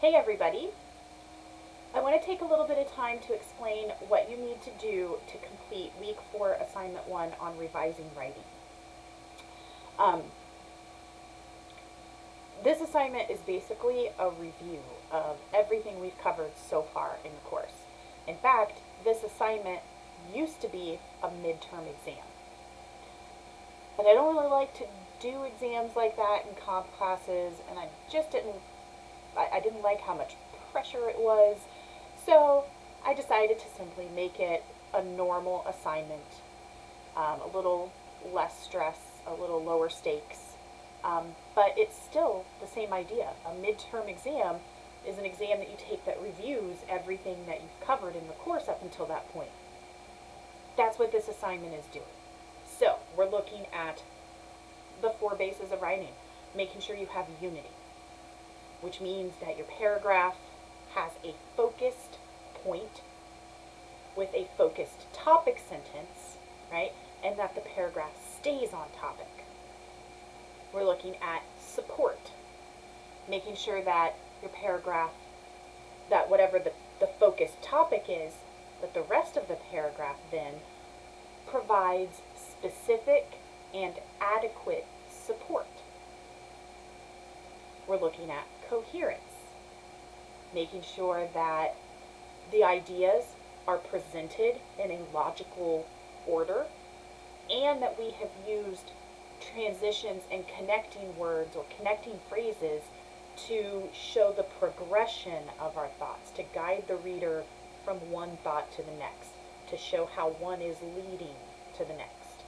Hey everybody! I want to take a little bit of time to explain what you need to do to complete Week 4 Assignment 1 on revising writing. This assignment is basically a review of everything we've covered so far in the course. In fact, this assignment used to be a midterm exam. But I don't really like to do exams like that in comp classes, and I didn't like how much pressure it was. So I decided to simply make it a normal assignment, a little less stress, a little lower stakes, but it's still the same idea. A midterm exam is an exam that you take that reviews everything that you've covered in the course up until that point. That's what this assignment is doing. So we're looking at the 4 bases of writing, making sure you have unity, which means that your paragraph has a focused point with a focused topic sentence, right? And that the paragraph stays on topic. We're looking at support, making sure that your paragraph, that whatever the focused topic is, that the rest of the paragraph then provides specific and adequate support. We're looking at coherence, making sure that the ideas are presented in a logical order and that we have used transitions and connecting words or connecting phrases to show the progression of our thoughts, to guide the reader from one thought to the next, to show how one is leading to the next.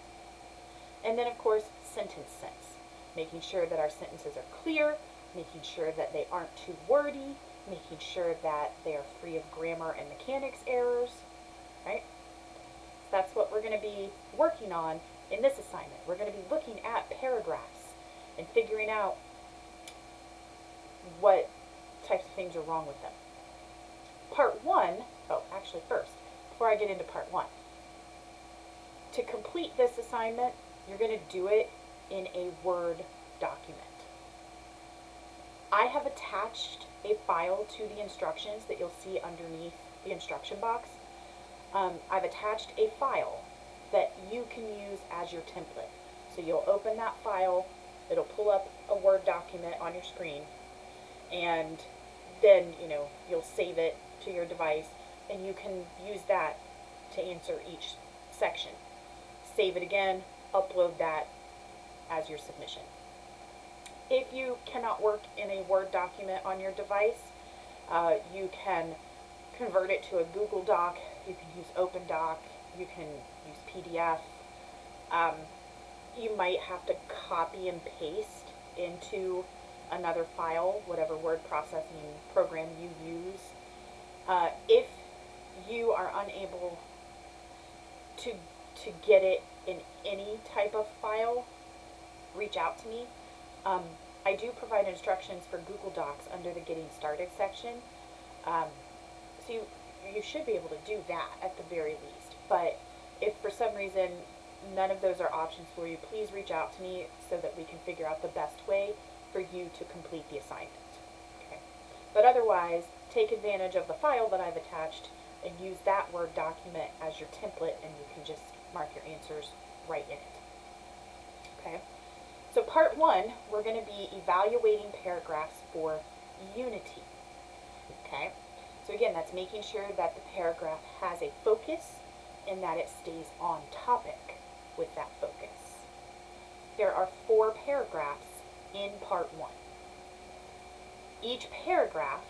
And then, of course, sentence sense, making sure that our sentences are clear, making sure that they aren't too wordy, making sure that they are free of grammar and mechanics errors, right? That's what we're going to be working on in this assignment. We're going to be looking at paragraphs and figuring out what types of things are wrong with them. First, before I get into part 1, to complete this assignment, you're going to do it in a Word document. I have attached a file to the instructions that you'll see underneath the instruction box. I've attached a file that you can use as your template. So you'll open that file, it'll pull up a Word document on your screen, and then you'll save it to your device, and you can use that to answer each section. Save it again, upload that as your submission. If you cannot work in a Word document on your device, you can convert it to a Google Doc, you can use OpenDoc, you can use PDF. You might have to copy and paste into another file, whatever word processing program you use. If you are unable to get it in any type of file, reach out to me. I do provide instructions for Google Docs under the Getting Started section. So you should be able to do that at the very least. But if for some reason none of those are options for you, please reach out to me so that we can figure out the best way for you to complete the assignment. Okay. But otherwise, take advantage of the file that I've attached and use that Word document as your template, and you can just mark your answers right in it. Okay. So part 1, we're going to be evaluating paragraphs for unity. Okay. So again, that's making sure that the paragraph has a focus and that it stays on topic with that focus. There are 4 paragraphs in part 1. Each paragraph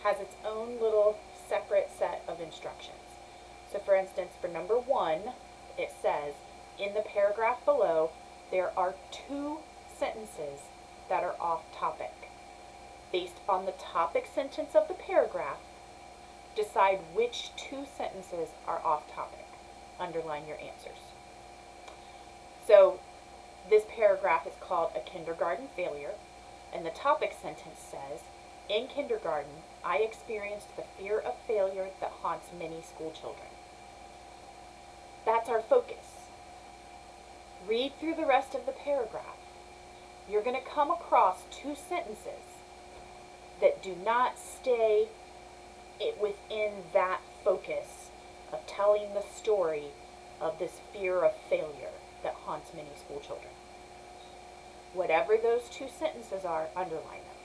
has its own little separate set of instructions. So for instance, for number 1, it says, in the paragraph below, there are 2 sentences that are off topic. Based on the topic sentence of the paragraph, decide which 2 sentences are off topic. Underline your answers. So this paragraph is called A Kindergarten Failure, and the topic sentence says, in kindergarten, I experienced the fear of failure that haunts many school children. That's our focus. Read through the rest of the paragraph. You're going to come across 2 sentences that do not stay within that focus of telling the story of this fear of failure that haunts many school children. Whatever those two sentences are, underline them.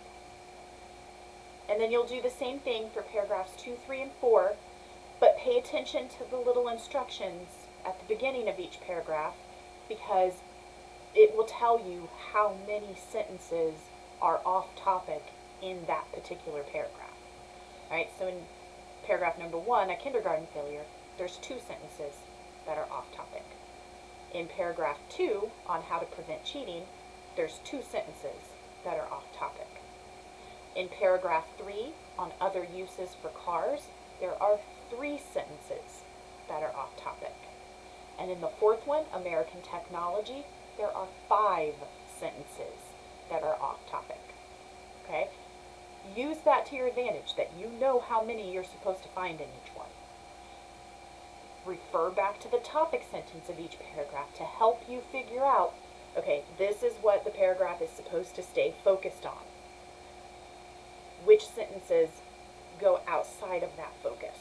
And then you'll do the same thing for paragraphs 2, 3, and 4, but pay attention to the little instructions at the beginning of each paragraph, because it will tell you how many sentences are off topic in that particular paragraph. All right, so in paragraph number 1, a kindergarten failure, there's 2 sentences that are off topic. In paragraph 2, on how to prevent cheating, there's 2 sentences that are off topic. In paragraph 3, on other uses for cars, there are 3 sentences that are off topic. And in the 4th one, American technology, there are 5 sentences that are off topic. Okay? Use that to your advantage, that you know how many you're supposed to find in each one. Refer back to the topic sentence of each paragraph to help you figure out, okay, this is what the paragraph is supposed to stay focused on. Which sentences go outside of that focus?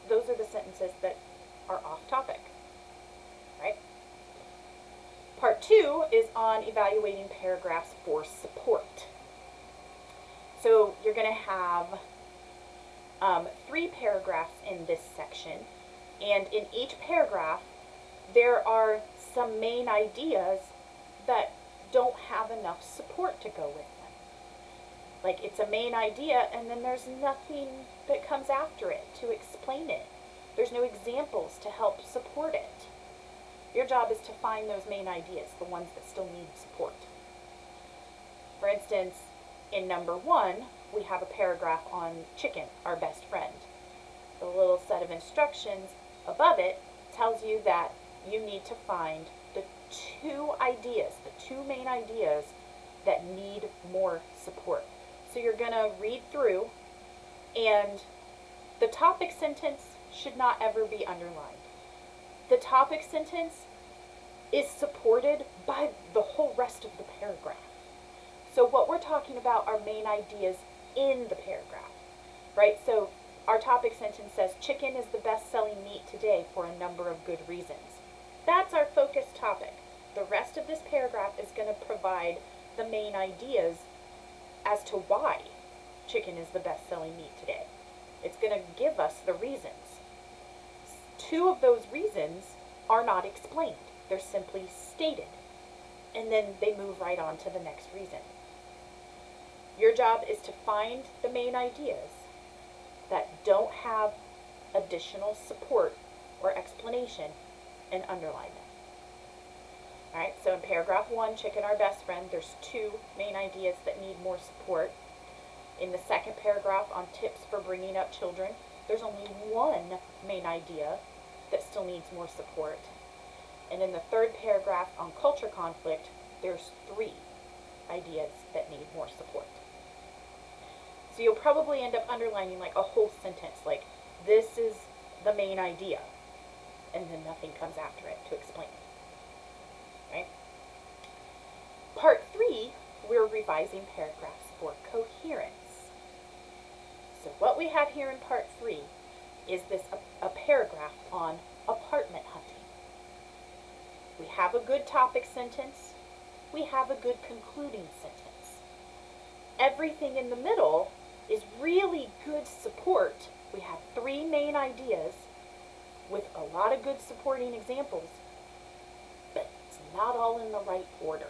Those are the sentences that are off topic, right? Part 2 is on evaluating paragraphs for support. So you're going to have 3 paragraphs in this section, and in each paragraph there are some main ideas that don't have enough support to go with them. Like, it's a main idea and then there's nothing that comes after it to explain it. There's no examples to help support it. Your job is to find those main ideas, the ones that still need support. For instance, in number 1, we have a paragraph on chicken, our best friend. The little set of instructions above it tells you that you need to find the 2 ideas, the 2 main ideas that need more support. So you're going to read through, and the topic sentence should not ever be underlined. The topic sentence is supported by the whole rest of the paragraph. So what we're talking about are main ideas in the paragraph, right? So our topic sentence says, chicken is the best-selling meat today for a number of good reasons. That's our focus topic. The rest of this paragraph is going to provide the main ideas as to why chicken is the best-selling meat today. It's going to give us the reasons. 2 of those reasons are not explained. They're simply stated. And then they move right on to the next reason. Your job is to find the main ideas that don't have additional support or explanation and underline them. Alright, so in paragraph 1, chicken our best friend, there's 2 main ideas that need more support. In the second paragraph on tips for bringing up children, there's only 1 main idea that still needs more support. And in the third paragraph on culture conflict, there's 3 ideas that need more support. So you'll probably end up underlining like a whole sentence, like, this is the main idea, and then nothing comes after it to explain it. Right? Part 3, we're revising paragraphs for coherence. So what we have here in part 3 is a paragraph on apartment hunting. We have a good topic sentence. We have a good concluding sentence. Everything in the middle is really good support. We have 3 main ideas with a lot of good supporting examples, but it's not all in the right order.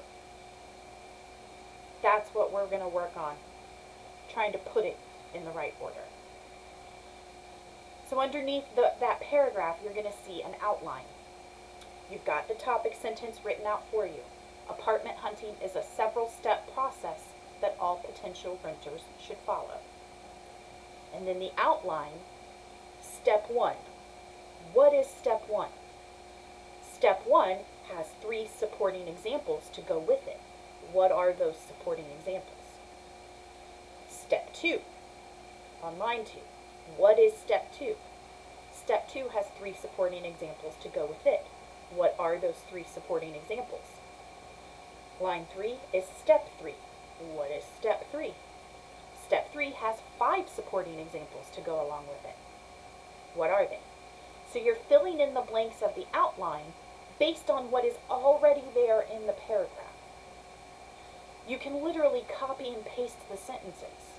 That's what we're going to work on, trying to put it in the right order. So underneath that paragraph, you're going to see an outline. You've got the topic sentence written out for you. Apartment hunting is a several-step process that all potential renters should follow. And then the outline, step 1. What is step 1? Step 1 has 3 supporting examples to go with it. What are those supporting examples? Step 2, on line 2. What is step 2? Step 2 has 3 supporting examples to go with it. What are those 3 supporting examples? Line 3 is step 3. What is step 3? 3 has 5 supporting examples to go along with it. What are they? So you're filling in the blanks of the outline based on what is already there in the paragraph. You can literally copy and paste the sentences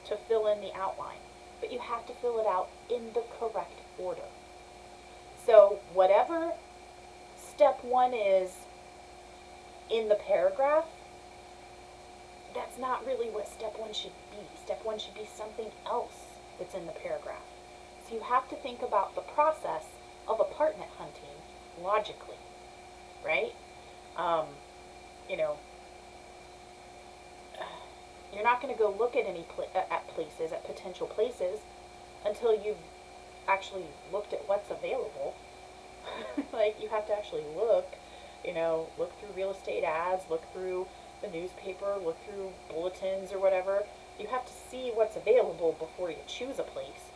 to fill in the outline, but you have to fill it out in the correct order. So whatever step 1 is in the paragraph, that's not really what step 1 should be. Step 1 should be something else that's in the paragraph. So you have to think about the process of apartment hunting logically, right? You know, you're not going to go look at any places, at potential places, until you've actually looked at what's available. Like, you have to actually look, you know, look through real estate ads, look through the newspaper, look through bulletins or whatever. You have to see what's available before you choose a place.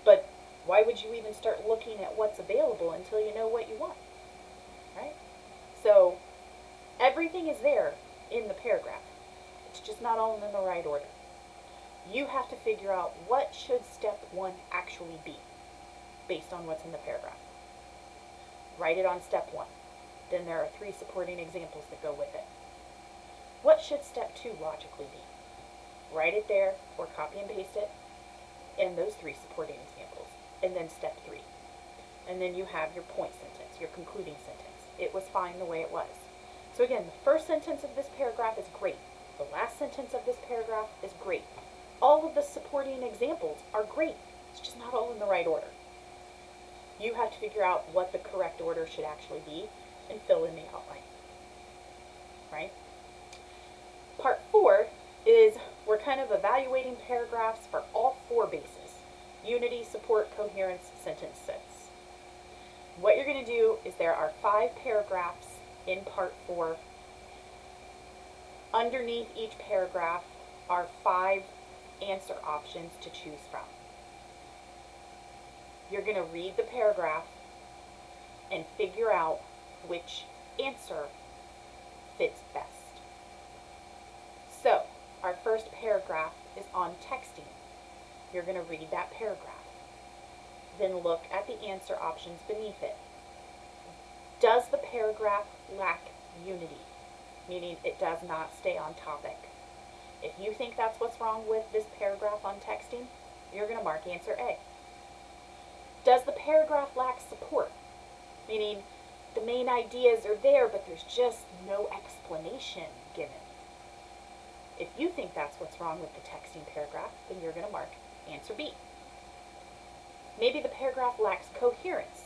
But why would you even start looking at what's available until you know what you want, right? So everything is there in the paragraph. It's just not all in the right order. You have to figure out what should step 1 actually be based on what's in the paragraph. Write it on step 1. Then there are 3 supporting examples that go with it. What should step 2 logically be? Write it there or copy and paste it and those 3 supporting examples. And then step 3. And then you have your point sentence, your concluding sentence. It was fine the way it was. So again, the first sentence of this paragraph is great. The last sentence of this paragraph is great. All of the supporting examples are great. It's just not all in the right order. You have to figure out what the correct order should actually be and fill in the outline, right? Part 4 is we're kind of evaluating paragraphs for all 4 bases: unity, support, coherence, sentence sense. What you're going to do is there are 5 paragraphs in part 4. Underneath each paragraph are 5 answer options to choose from. You're going to read the paragraph and figure out which answer fits best. So, our first paragraph is on texting. You're going to read that paragraph. Then look at the answer options beneath it. Does the paragraph lack unity? Meaning it does not stay on topic. If you think that's what's wrong with this paragraph on texting, you're going to mark answer A. Does the paragraph lack support? Meaning the main ideas are there, but there's just no explanation given. If you think that's what's wrong with the texting paragraph, then you're going to mark answer B. Maybe the paragraph lacks coherence.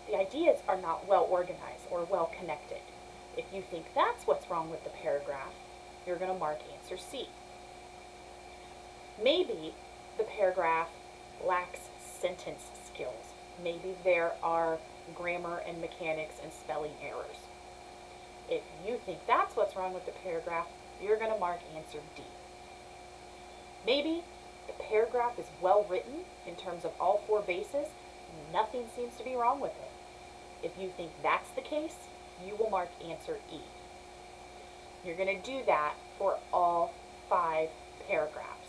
The ideas are not well organized or well connected. If you think that's what's wrong with the paragraph, you're going to mark answer C. Maybe the paragraph lacks sentence skills. Maybe there are grammar and mechanics and spelling errors. If you think that's what's wrong with the paragraph, you're going to mark answer D. Maybe the paragraph is well written in terms of all 4 bases. Nothing seems to be wrong with it. If you think that's the case, you will mark answer E. You're going to do that for all 5 paragraphs.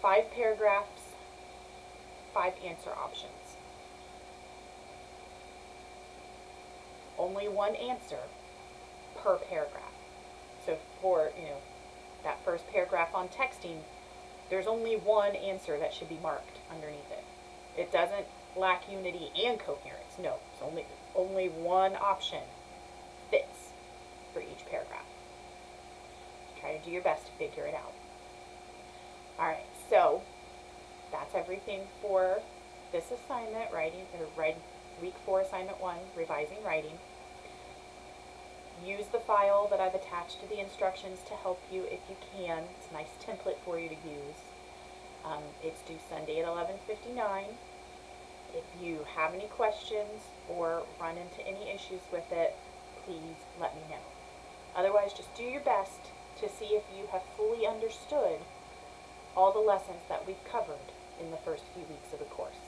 5 paragraphs, 5 answer options. Only 1 answer per paragraph. So for, that first paragraph on texting, there's only 1 answer that should be marked underneath it. It doesn't lack unity and coherence. No, it's only 1 option fits for each paragraph. Try to do your best to figure it out. Alright, so that's everything for this assignment, week 4, assignment 1, revising writing. Use the file that I've attached to the instructions to help you if you can. It's a nice template for you to use. It's due Sunday at 11:59. If you have any questions or run into any issues with it, please let me know. Otherwise, just do your best to see if you have fully understood all the lessons that we've covered in the first few weeks of the course.